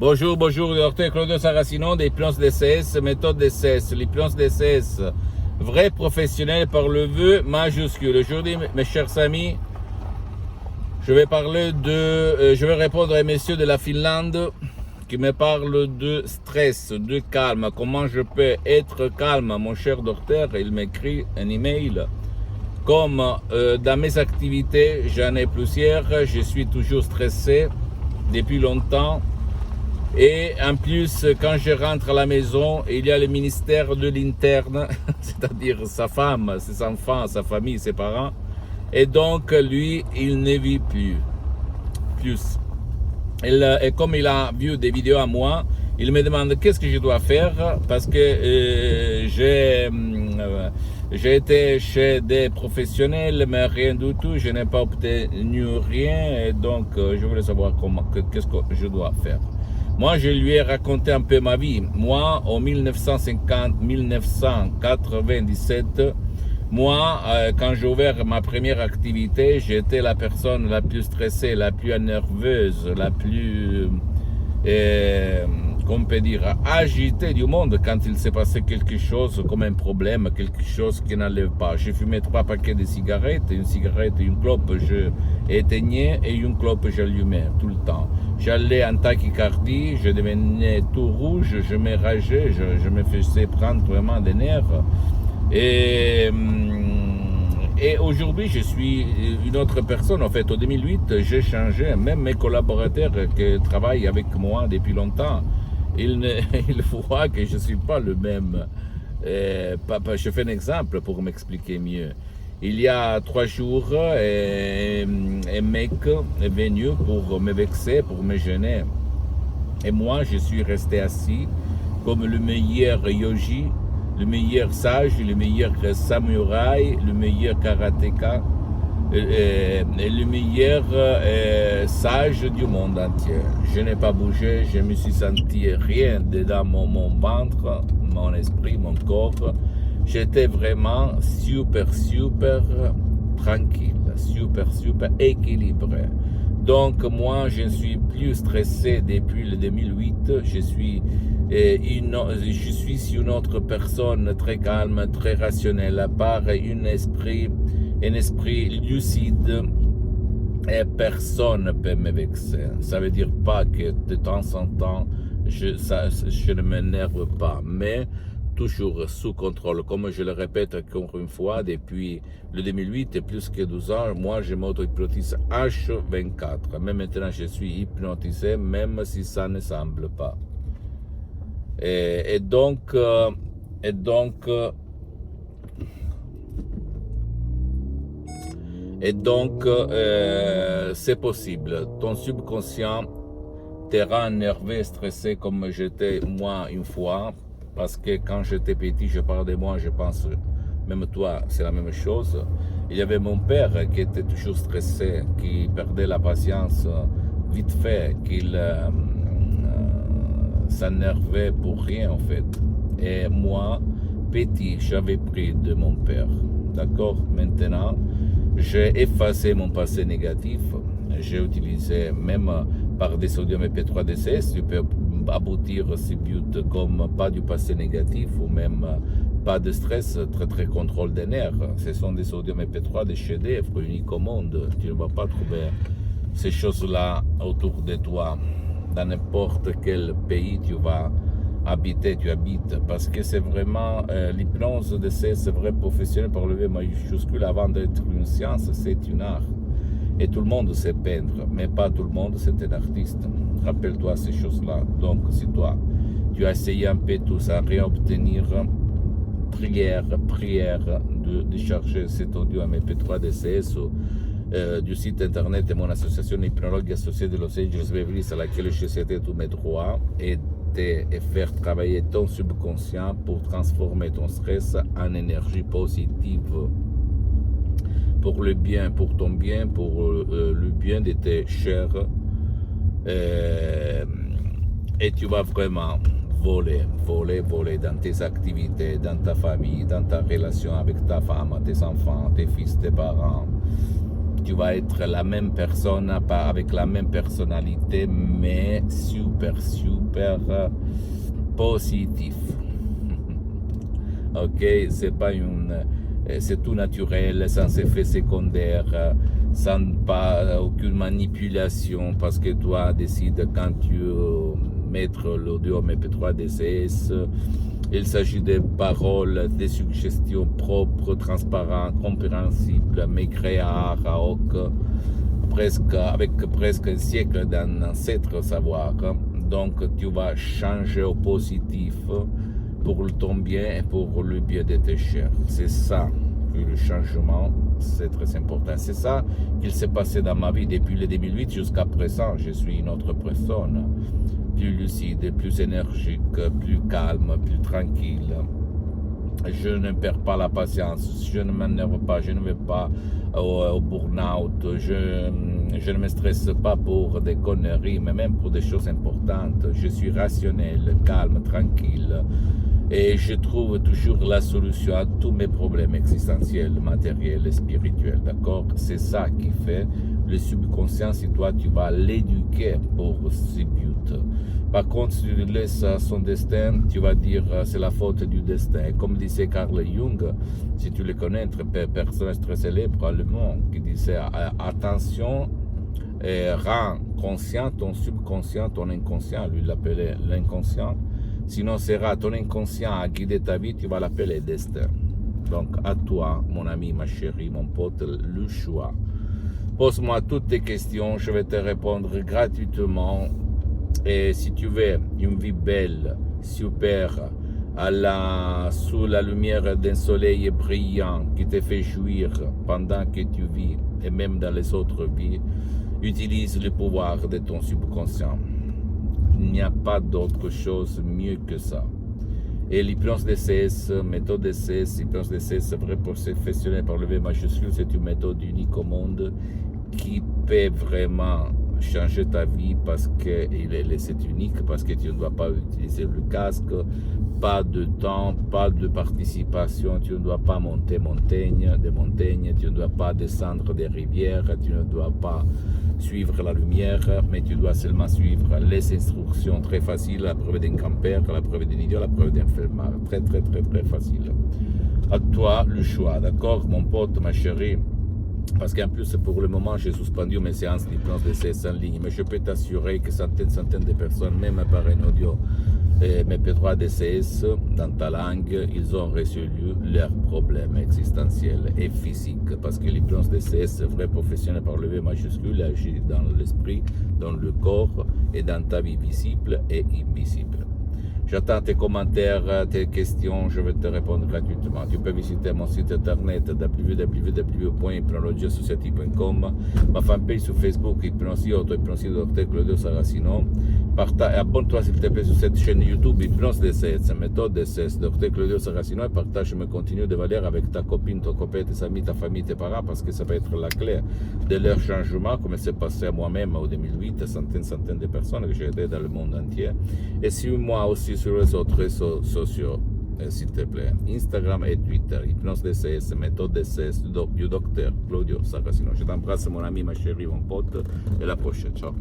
Bonjour, bonjour, docteur Claudio Saracino d'Hypnose DCS, méthode DCS. L'hypnose DCS, vrai professionnel par le vœu majuscule. Aujourd'hui, mes chers amis, je vais répondre à messieurs de la Finlande qui me parlent de stress, de calme. Comment je peux être calme, mon cher docteur? Il m'écrit un email. Comme dans mes activités, j'en ai plusieurs, je suis toujours stressé depuis longtemps. Et en plus, quand je rentre à la maison, il y a le ministère de l'interne, c'est-à-dire sa femme, ses enfants, sa famille, ses parents. Et donc, lui, il ne vit plus. Et comme il a vu des vidéos à moi, il me demande qu'est-ce que je dois faire parce que j'ai été chez des professionnels, mais rien du tout, je n'ai pas obtenu rien. Et donc, je voulais savoir qu'est-ce que je dois faire. Moi, je lui ai raconté un peu ma vie. Moi, en 1997, quand j'ai ouvert ma première activité, j'étais la personne la plus stressée, la plus nerveuse, la plus, qu'on peut dire, agitée du monde quand il s'est passé quelque chose comme un problème, quelque chose qui n'allait pas. Je fumais 3 paquets de cigarettes, une cigarette, une clope, je éteignais et une clope, j'allumais tout le temps. J'allais en tachycardie, je devenais tout rouge, je me rageais, je me faisais prendre vraiment des nerfs. Et aujourd'hui, je suis une autre personne. En fait, en 2008, j'ai changé. Même mes collaborateurs qui travaillent avec moi depuis longtemps, ils voient que je ne suis pas le même. Je fais un exemple pour m'expliquer mieux. Il y a 3 jours, un mec est venu pour me vexer, pour me gêner. Et moi, je suis resté assis comme le meilleur yogi, le meilleur sage, le meilleur samouraï, le meilleur karatéka, et le meilleur sage du monde entier. Je n'ai pas bougé, je me suis senti rien dedans mon ventre, mon esprit, mon corps. J'étais vraiment super tranquille, super équilibré. Donc moi, je ne suis plus stressé depuis le 2008. Je suis une autre personne très calme, très rationnelle, à part un esprit lucide. Et personne ne peut me vexer. Ça veut dire pas que de temps en temps, je ne m'énerve pas, mais toujours sous contrôle. Comme je le répète encore une fois, depuis le 2008 et plus que 12 ans, moi je m'auto-hypnotise H24. Même maintenant je suis hypnotisé, même si ça ne semble pas. Et donc, c'est possible. Ton subconscient te rend nerveux, stressé comme j'étais moi une fois. Parce que quand j'étais petit, je parle de moi, je pense, même toi, c'est la même chose. Il y avait mon père qui était toujours stressé, qui perdait la patience vite fait, qu'il s'énervait pour rien en fait. Et moi, petit, j'avais pris de mon père. D'accord? Maintenant, j'ai effacé mon passé négatif. J'ai utilisé même par des sodium EP3 DCS, tu peux aboutir à ce but comme pas du passé négatif ou même pas de stress, très contrôle des nerfs. Ce sont des sodium EP3, des chefs-d'œuvre uniques au monde. Tu ne vas pas trouver ces choses-là autour de toi. Dans n'importe quel pays tu vas habiter, tu habites. Parce que c'est vraiment l'hypnose de ces vrais professionnels par le V majuscule avant d'être une science, c'est une art. Et tout le monde sait peindre, mais pas tout le monde c'est un artiste. Rappelle-toi ces choses-là. Donc, si toi, tu as essayé un peu tout sans rien obtenir, prière de charger cet audio MP3 DCS du site internet de mon association Hypnologue associée de Los Angeles Beverly, à laquelle je cédé tous mes droits, et faire travailler ton subconscient pour transformer ton stress en énergie positive. Pour le bien, pour ton bien, pour le bien de tes chers. Et tu vas vraiment voler dans tes activités, dans ta famille, dans ta relation avec ta femme, tes enfants, tes fils, tes parents. Tu vas être la même personne, pas avec la même personnalité, mais super super, super positif. Ok, c'est tout naturel, sans effet secondaire, sans pas aucune manipulation, parce que toi décides quand tu mettre l'audio MP3 DCS. Il s'agit de paroles, de suggestions propres, transparentes, compréhensibles, mais créées à hoc, avec presque un siècle d'ancêtres savoir. Donc tu vas changer au positif pour ton bien et pour le bien de tes chers. C'est ça que le changement, c'est très important. C'est ça qu'il s'est passé dans ma vie depuis le 2008 jusqu'à présent. Je suis une autre personne, plus lucide, plus énergique, plus calme, plus tranquille. Je ne perds pas la patience, je ne m'énerve pas, je ne vais pas au burn-out, je ne me stresse pas pour des conneries, mais même pour des choses importantes. Je suis rationnel, calme, tranquille, et je trouve toujours la solution à tous mes problèmes existentiels, matériels et spirituels, d'accord? C'est ça qui fait le subconscient, si toi tu vas l'éduquer pour ce but. Par contre, si tu laisses son destin, tu vas dire c'est la faute du destin. Comme disait Carl Jung, si tu le connais, personnage très célèbre allemand, qui disait attention, rends conscient ton subconscient, ton inconscient, lui l'appelait l'inconscient. Sinon, sera ton inconscient à guider ta vie, tu vas l'appeler destin. Donc, à toi, mon ami, ma chérie, mon pote, le choix. Pose-moi toutes tes questions, je vais te répondre gratuitement. Et si tu veux une vie belle, super, sous la lumière d'un soleil brillant qui te fait jouir pendant que tu vis, et même dans les autres vies, utilise le pouvoir de ton subconscient. Il n'y a pas d'autre chose mieux que ça. Et l'hypnose DCS, méthode DCS, hypnose DCS, vrai professionnel par le V majuscule, c'est une méthode unique au monde qui peut vraiment changer ta vie parce que c'est unique, parce que tu ne dois pas utiliser le casque, pas de temps, pas de participation, tu ne dois pas monter des montagnes, tu ne dois pas descendre des rivières, tu ne dois pas suivre la lumière, mais tu dois seulement suivre les instructions très faciles, la preuve d'un grand-père, la preuve d'un idiot, la preuve d'un flemmard, très très très très facile. À toi le choix, d'accord mon pote, ma chérie? Parce qu'en plus, pour le moment, j'ai suspendu mes séances d'hypnose DCS en ligne. Mais je peux t'assurer que centaines de personnes, même par un audio MP3 DCS dans ta langue, ils ont résolu leurs problèmes existentiels et physiques. Parce que l'hypnose DCS, vrai professionnel par le V majuscule, agit dans l'esprit, dans le corps et dans ta vie visible et invisible. J'attends tes commentaires, tes questions, je vais te répondre gratuitement. Tu peux visiter mon site internet www.hypnologiasociety.com, ma fanpage sur Facebook, Hypnosie Dr Claudio Saracino. Abonne-toi s'il te plaît sur cette chaîne YouTube, Hypnose DCS, méthode DCS, Dr Claudio Saracino, et partage mes contenus de valeur avec ta copine, ton copain, tes amis, ta famille, tes parents, parce que ça va être la clé de leur changement, comme c'est passé à moi-même en 2008, centaines de personnes que j'ai aidé dans le monde entier. Et suis-moi aussi sur les autres réseaux sociaux, s'il te plaît, Instagram et Twitter, Hypnose DCS, méthode DCS du docteur Claudio Saracino. Je t'embrasse mon ami, ma chérie, mon pote, et à la prochaine, ciao.